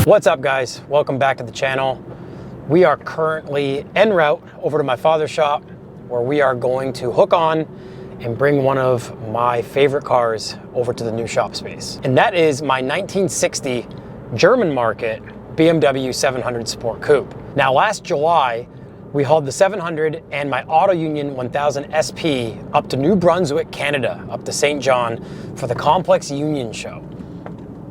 What's up, guys? Welcome back to the channel. We are currently en route over to my father's shop where we are going to hook on and bring one of my favorite cars over to the new shop space. And that is my 1960 German market BMW 700 Sport Coupe. Now, last July, we hauled the 700 and my Auto Union 1000 SP up to New Brunswick, Canada, up to St. John for the Complex Union Show.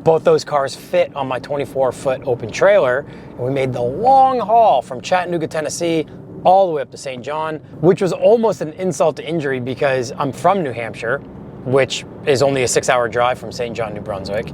Both those cars fit on my 24-foot open trailer, and we made the long haul from Chattanooga, Tennessee, all the way up to St. John, which was almost an insult to injury because I'm from New Hampshire, which is only a 6-hour drive from St. John, New Brunswick,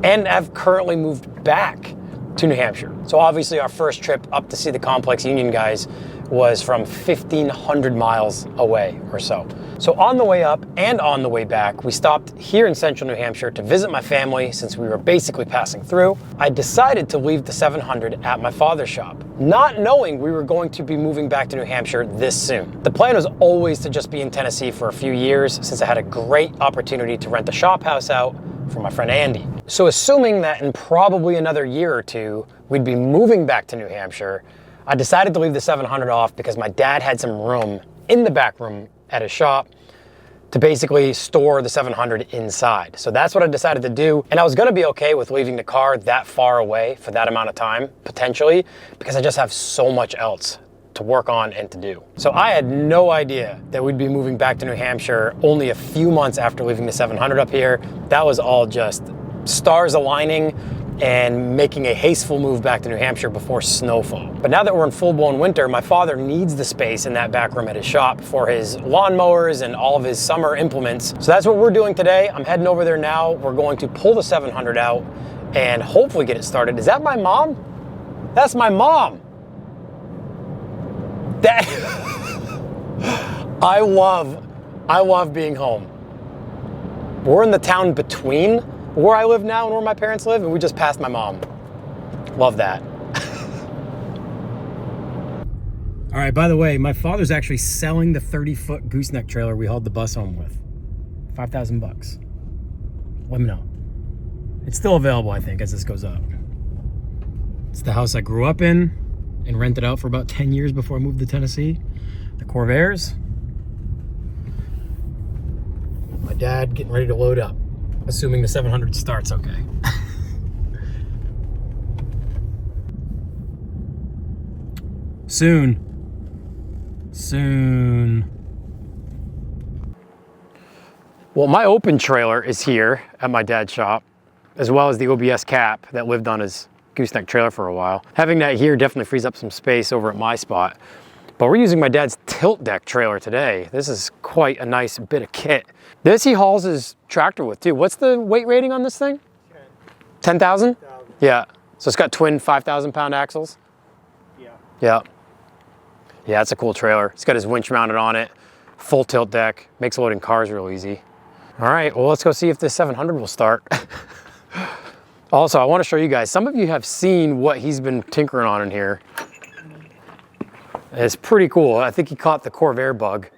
and I've currently moved back to New Hampshire. So obviously our first trip up to see the Complex Union guys was from 1,500 miles away or so. So on the way up and on the way back, we stopped here in central New Hampshire to visit my family since we were basically passing through. I decided to leave the 700 at my father's shop, not knowing we were going to be moving back to New Hampshire this soon. The plan was always to just be in Tennessee for a few years since I had a great opportunity to rent the shop house out for my friend Andy. So assuming that in probably another year or two, we'd be moving back to New Hampshire, I decided to leave the 700 off because my dad had some room in the back room at his shop to basically store the 700 inside. So that's what I decided to do. And I was gonna be okay with leaving the car that far away for that amount of time, potentially, because I just have so much else to work on and to do. So I had no idea that we'd be moving back to New Hampshire only a few months after leaving the 700 up here. That was all just stars aligning and making a hasteful move back to New Hampshire before snowfall. But now that we're in full-blown winter, my father needs the space in that back room at his shop for his lawnmowers and all of his summer implements. So that's what we're doing today. I'm heading over there now. We're going to pull the 700 out and hopefully get it started. Is that my mom? That's my mom. That I love being home. We're in the town between where I live now and where my parents live, and we just passed my mom. Love that. All right, by the way, my father's actually selling the 30-foot gooseneck trailer we hauled the bus home with. 5,000 bucks. Let me know. It's still available, I think, as this goes up. It's the house I grew up in and rented out for about 10 years before I moved to Tennessee. The Corvairs. My dad getting ready to load up, assuming the 700 starts okay. Soon. Well, my open trailer is here at my dad's shop, as well as the OBS cap that lived on his gooseneck trailer for a while. Having that here definitely frees up some space over at my spot. But we're using my dad's tilt deck trailer today. This is quite a nice bit of kit. This he hauls his tractor with too. What's the weight rating on this thing? 10,000? Yeah. So it's got twin 5,000 pound axles? Yeah. Yeah, it's a cool trailer. It's got his winch mounted on it, full tilt deck, makes loading cars real easy. All right, well, let's go see if this 700 will start. Also, I want to show you guys, some of you have seen what he's been tinkering on in here. It's pretty cool. I think he caught the Corvair bug.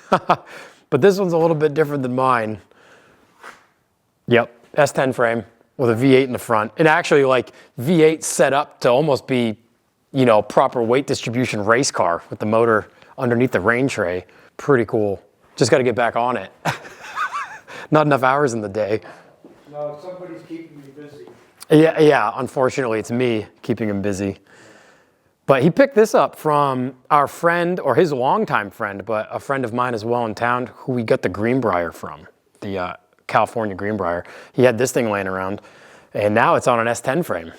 But this one's a little bit different than mine. Yep, S10 frame with a V8 in the front. And actually, like, V8 set up to almost be, you know, proper weight distribution race car with the motor underneath the rain tray. Pretty cool. Just got to get back on it. Not enough hours in the day. No, somebody's keeping me busy. Yeah, unfortunately, it's me keeping him busy. But he picked this up from our friend, or his longtime friend, but a friend of mine as well in town, who we got the Greenbrier from, the California Greenbrier. He had this thing laying around, and now it's on an S10 frame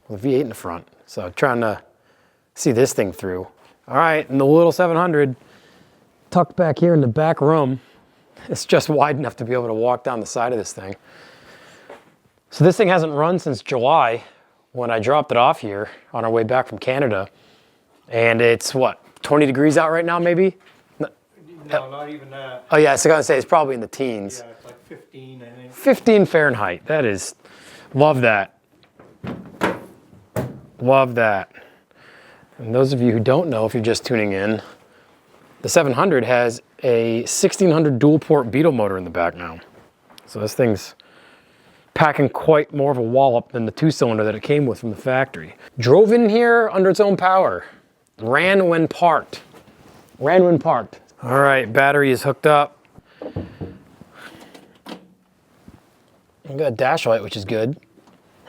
with a V8 in the front. So trying to see this thing through. All right, and the little 700 tucked back here in the back room. It's just wide enough to be able to walk down the side of this thing. So this thing hasn't run since July when I dropped it off here on our way back from Canada. And it's what, 20 degrees out right now maybe? No, not even that. Oh yeah, so I was gonna say it's probably in the teens. Yeah, it's like 15, I think. 15 Fahrenheit, that is, love that. Love that. And those of you who don't know, if you're just tuning in, the 700 has a 1600 dual port Beetle motor in the back now. So this thing's packing quite more of a wallop than the 2-cylinder that it came with from the factory. Drove in here under its own power. Ran when parked. Ran when parked. All right, battery is hooked up. I got a dash light, which is good.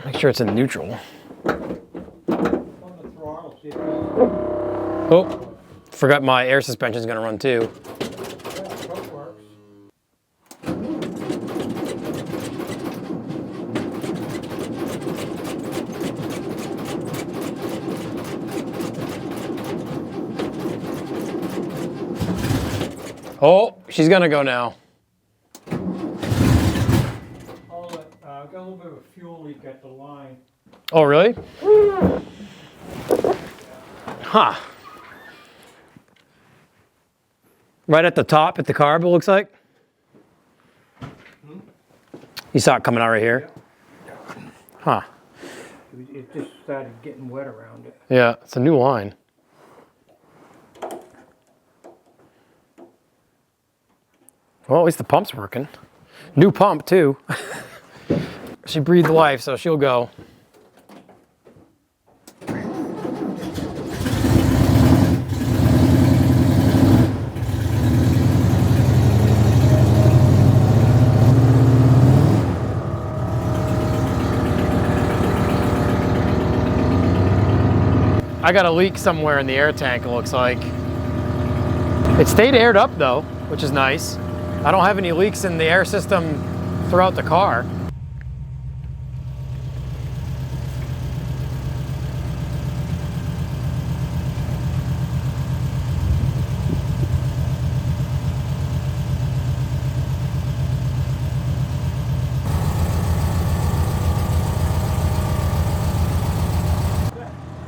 Make sure it's in neutral. On the throttle, see if it Oh, forgot my air suspension is gonna run too. works. Oh, she's gonna go now. I've got a little bit of a fuel leak at the line. Oh, really? Huh. Right at the top, at the carb, it looks like. You saw it coming out right here? Huh. It just started getting wet around it. Yeah, it's a new line. Well, at least the pump's working. New pump, too. She breathed life, so she'll go. I got a leak somewhere in the air tank, it looks like. It stayed aired up though, which is nice. I don't have any leaks in the air system throughout the car.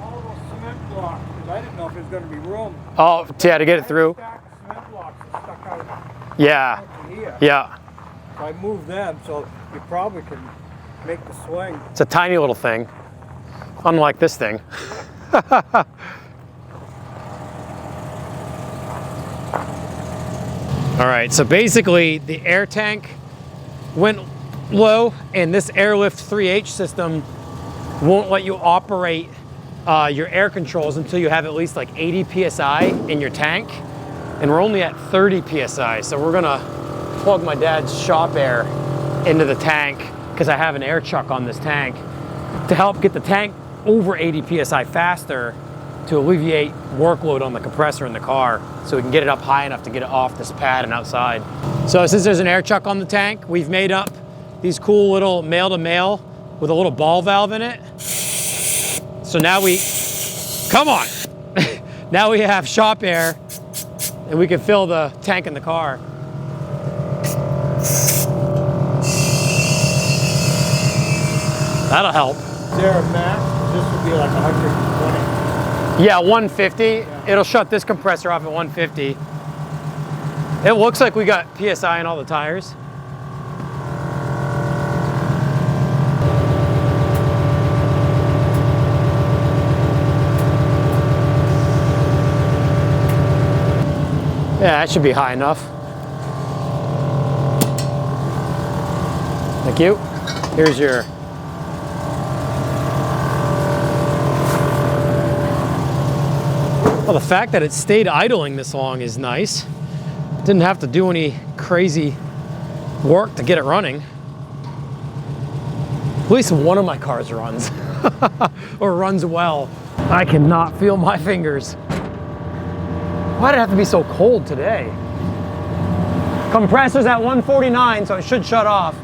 All those cement blocks, because I didn't know if there was going to be room. Oh, yeah, to get it through. Stack of cement blocks that stuck out Yeah, to here. yeah. So I moved them so you probably can make the swing. It's a tiny little thing, unlike this thing. All right, so basically the air tank went low and this airlift 3H system won't let you operate your air controls until you have at least like 80 PSI in your tank. And we're only at 30 PSI. So we're gonna plug my dad's shop air into the tank because I have an air chuck on this tank to help get the tank over 80 PSI faster to alleviate workload on the compressor in the car so we can get it up high enough to get it off this pad and outside. So since there's an air chuck on the tank, we've made up these cool little male-to-male with a little ball valve in it. So now come on. Now we have shop air and we can fill the tank in the car. That'll help. Is there a max? This would be like 120. Yeah, 150. Yeah. It'll shut this compressor off at 150. It looks like we got PSI in all the tires. Yeah, that should be high enough. Thank you. Here's your well, the fact that it stayed idling this long is nice. Didn't have to do any crazy work to get it running. At least one of my cars runs, or runs well. I cannot feel my fingers. Why did it have to be so cold today? Compressor's at 149, so it should shut off.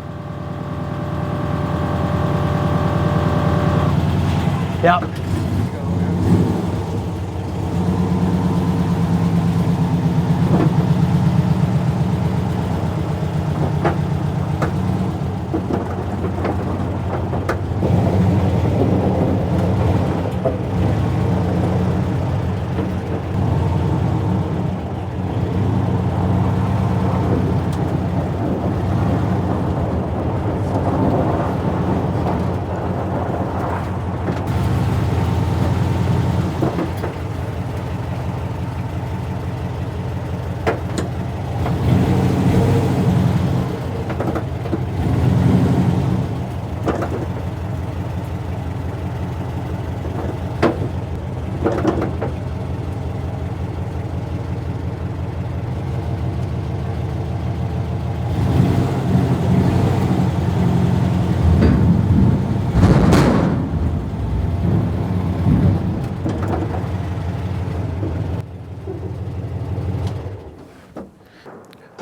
Yep.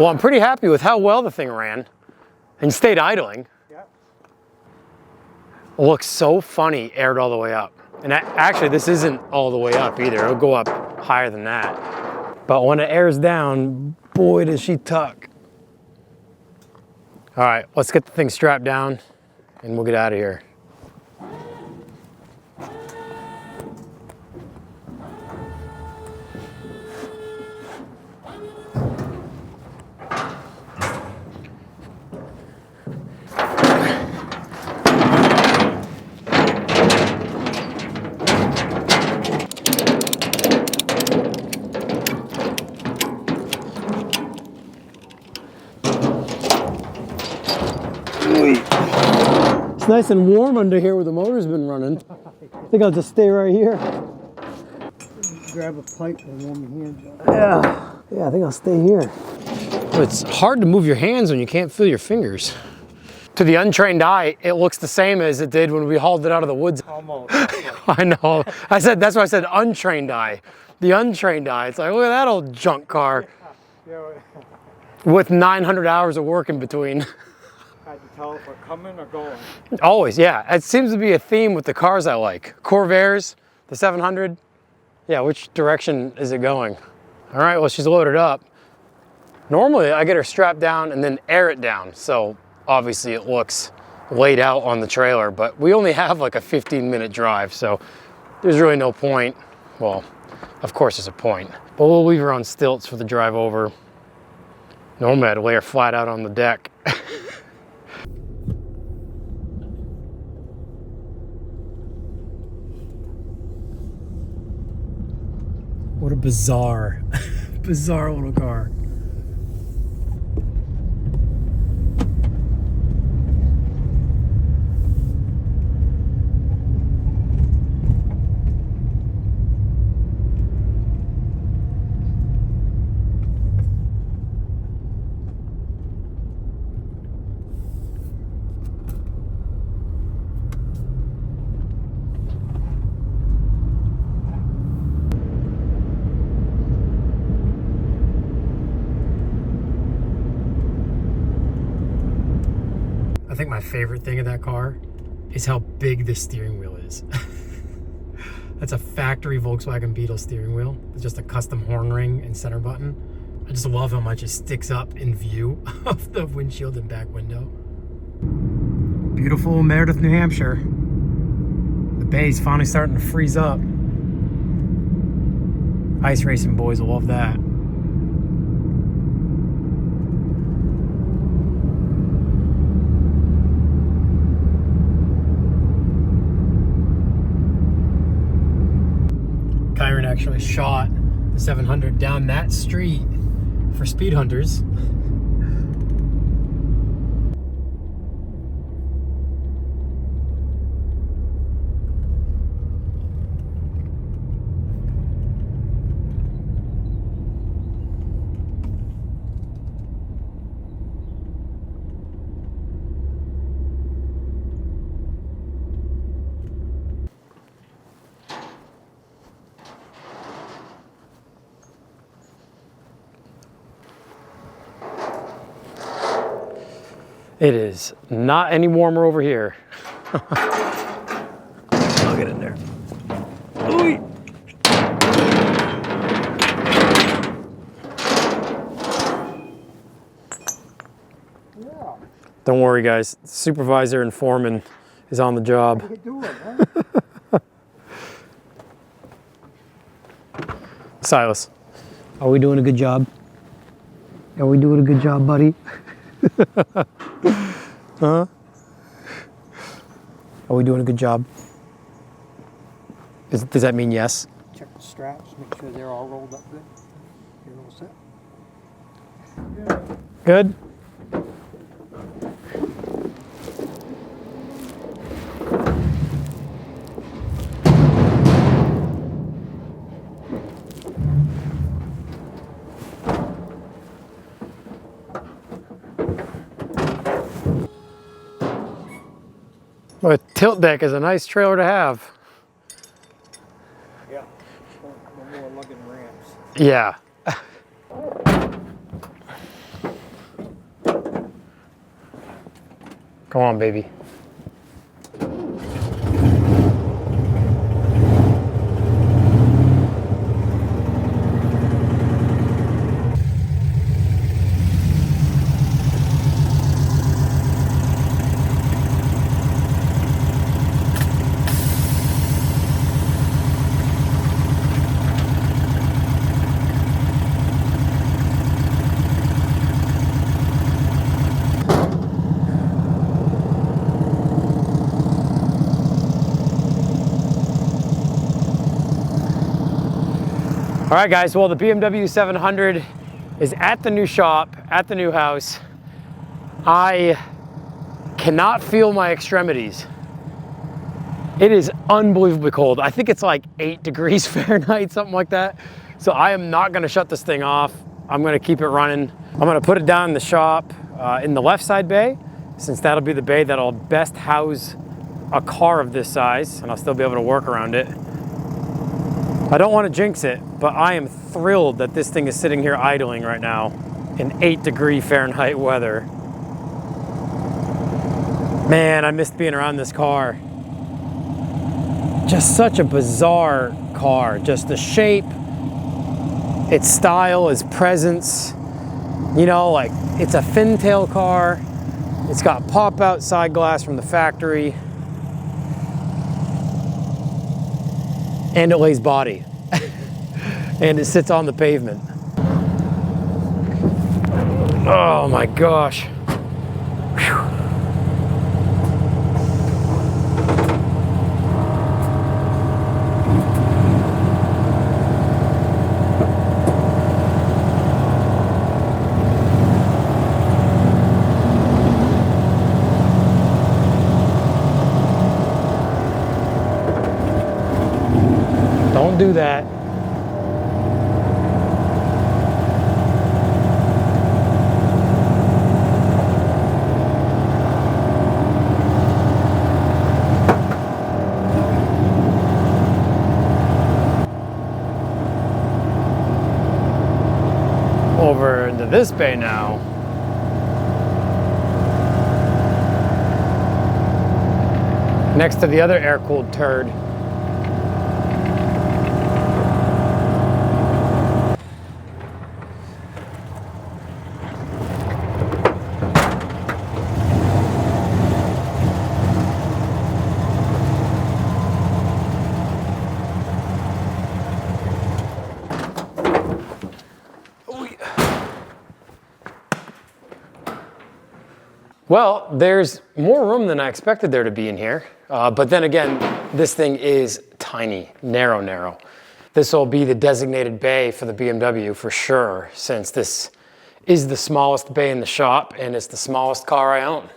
Well, I'm pretty happy with how well the thing ran and stayed idling. Yeah. It looks so funny aired all the way up. And actually, this isn't all the way up either. It'll go up higher than that. But when it airs down, boy, does she tuck. All right, let's get the thing strapped down and we'll get out of here. It's nice and warm under here where the motor's been running. I think I'll just stay right here. Grab a pipe and warm your hands up. Yeah, I think I'll stay here. It's hard to move your hands when you can't feel your fingers. To the untrained eye, it looks the same as it did when we hauled it out of the woods. Almost. I know. That's why I said untrained eye. The untrained eye, it's like, look at that old junk car Yeah. with 900 hours of work in between. Had to tell if we're coming or going. Always, yeah. It seems to be a theme with the cars I like. Corvairs, the 700. Yeah, which direction is it going? All right, well, she's loaded up. Normally, I get her strapped down and then air it down. So obviously it looks laid out on the trailer, but we only have like a 15-minute drive. So there's really no point. Well, of course there's a point, but we'll leave her on stilts for the drive over. Normally I'd lay her flat out on the deck. What a bizarre, bizarre little car. I think my favorite thing of that car is how big the steering wheel is. That's a factory Volkswagen Beetle steering wheel. It's just a custom horn ring and center button. I just love how much it sticks up in view of the windshield and back window. Beautiful Meredith, New Hampshire. The bay's finally starting to freeze up. Ice racing boys will love that. Kyron actually shot the 700 down that street for speed hunters. It is not any warmer over here. I'll get in there. Ooh. Yeah. Don't worry, guys. Supervisor and foreman is on the job. What are you doing, huh? Silas, are we doing a good job? Are we doing a good job, buddy? Huh? Are we doing a good job? Does that mean yes? Check the straps, make sure they're all rolled up good. You're all set. Good? Well, a tilt deck is a nice trailer to have. Yeah. No more lugging ramps. Yeah. Come on, baby. All right, guys, well, the BMW 700 is at the new shop, at the new house. I cannot feel my extremities. It is unbelievably cold. I think it's like 8 degrees Fahrenheit, something like that. So I am not gonna shut this thing off. I'm gonna keep it running. I'm gonna put it down in the shop in the left side bay, since that'll be the bay that'll best house a car of this size, and I'll still be able to work around it. I don't want to jinx it, but I am thrilled that this thing is sitting here idling right now in 8-degree Fahrenheit weather. Man, I missed being around this car. Just such a bizarre car. Just the shape, its style, its presence. You know, like, it's a fin-tail car. It's got pop-out side glass from the factory. And it lays body. And it sits on the pavement. Oh my gosh. Whew. Don't do that. Over into this bay now. Next to the other air-cooled turd. Well, there's more room than I expected there to be in here. But then again, this thing is tiny, narrow. This will be the designated bay for the BMW for sure, since this is the smallest bay in the shop and it's the smallest car I own.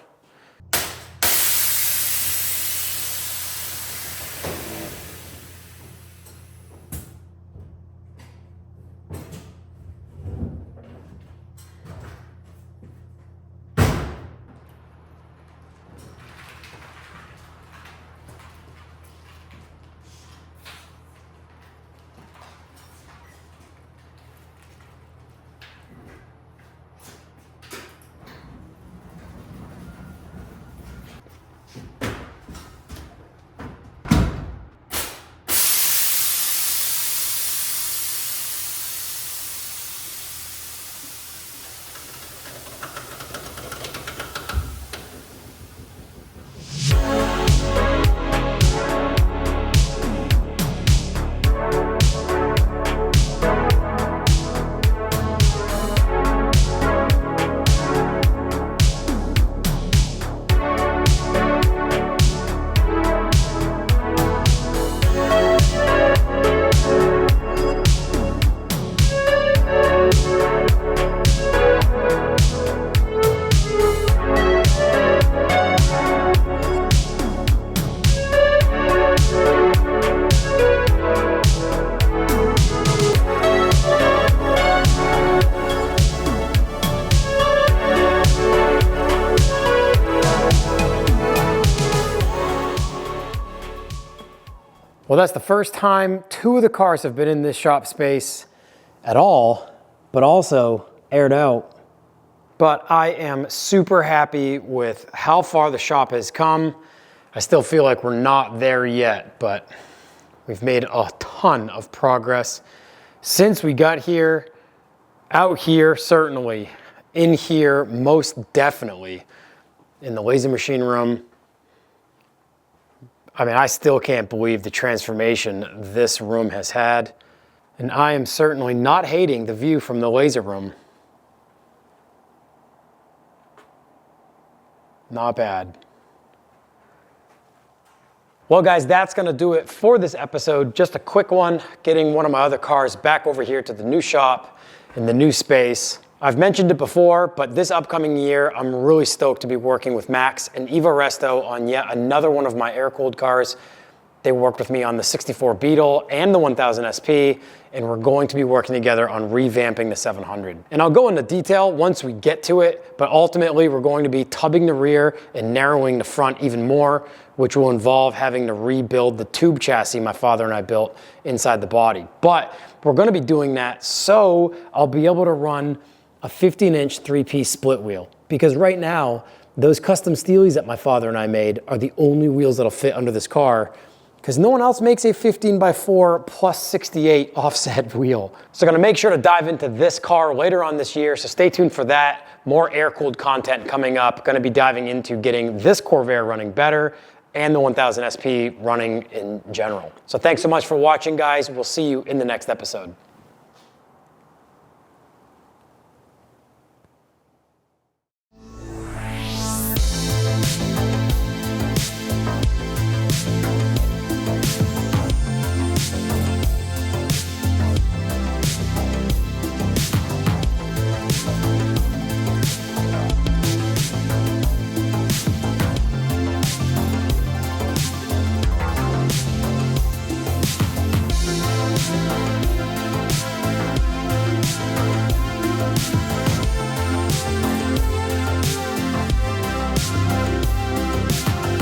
Well, that's the first time 2 of the cars have been in this shop space at all, but also aired out. but I am super happy with how far the shop has come. I still feel like we're not there yet, but we've made a ton of progress since we got here, out here certainly, in here most definitely, in the laser machine room. I mean, I still can't believe the transformation this room has had, and I am certainly not hating the view from the laser room. Not bad. Well guys, that's gonna do it for this episode. Just a quick one, getting one of my other cars back over here to the new shop in the new space. I've mentioned it before, but this upcoming year, I'm really stoked to be working with Max and Eva Resto on yet another one of my air-cooled cars. They worked with me on the 64 Beetle and the 1000 SP, and we're going to be working together on revamping the 700. And I'll go into detail once we get to it, but ultimately we're going to be tubbing the rear and narrowing the front even more, which will involve having to rebuild the tube chassis my father and I built inside the body. But we're gonna be doing that so I'll be able to run a 15-inch 3-piece split wheel. Because right now, those custom steelies that my father and I made are the only wheels that'll fit under this car, because no one else makes a 15x4 plus 68 offset wheel. So gonna make sure to dive into this car later on this year, so stay tuned for that. More air-cooled content coming up. Gonna be diving into getting this Corvair running better and the 1000 SP running in general. So thanks so much for watching, guys. We'll see you in the next episode.